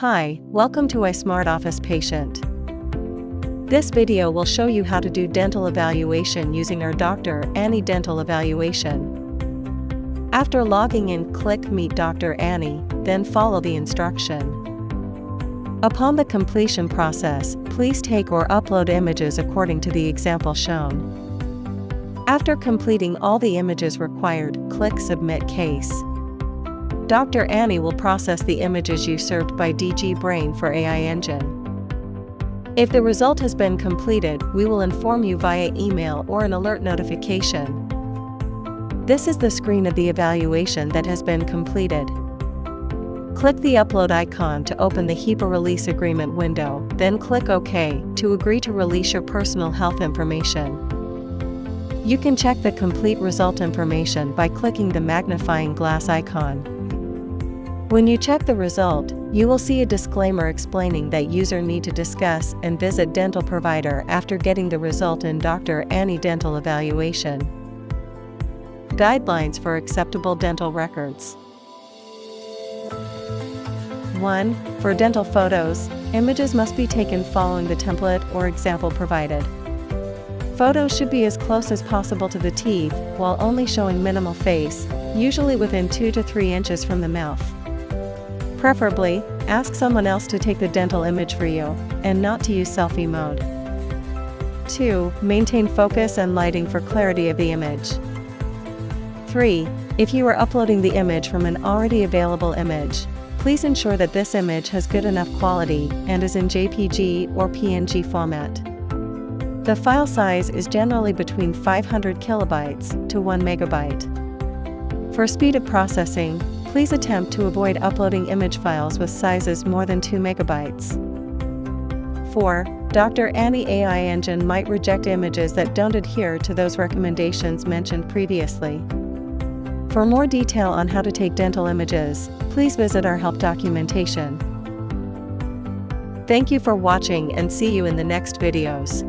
Hi, welcome to iSmartOffice Patient. This video will show you how to do dental evaluation using our Dr. Annie Dental Evaluation. After logging in, click Meet Dr. Annie, then follow the instruction. Upon the completion process, please take or upload images according to the example shown. After completing all the images required, click Submit Case. Dr. Annie will process the images you served by DG Brain for AI Engine. If the result has been completed, we will inform you via email or an alert notification. This is the screen of the evaluation that has been completed. Click the upload icon to open the HIPAA release agreement window, then click OK to agree to release your personal health information. You can check the complete result information by clicking the magnifying glass icon. When you check the result, you will see a disclaimer explaining that user need to discuss and visit dental provider after getting the result in Dr. Annie Dental Evaluation. Guidelines for acceptable dental records. 1. For dental photos, images must be taken following the template or example provided. Photos should be as close as possible to the teeth, while only showing minimal face, usually within 2 to 3 inches from the mouth. Preferably, ask someone else to take the dental image for you, and not to use selfie mode. 2. Maintain focus and lighting for clarity of the image. 3. If you are uploading the image from an already available image, please ensure that this image has good enough quality and is in JPG or PNG format. The file size is generally between 500 kilobytes to 1 megabyte. For speed of processing, please attempt to avoid uploading image files with sizes more than 2 megabytes. 4. Dr. Annie AI Engine might reject images that don't adhere to those recommendations mentioned previously. For more detail on how to take dental images, please visit our help documentation. Thank you for watching and see you in the next videos.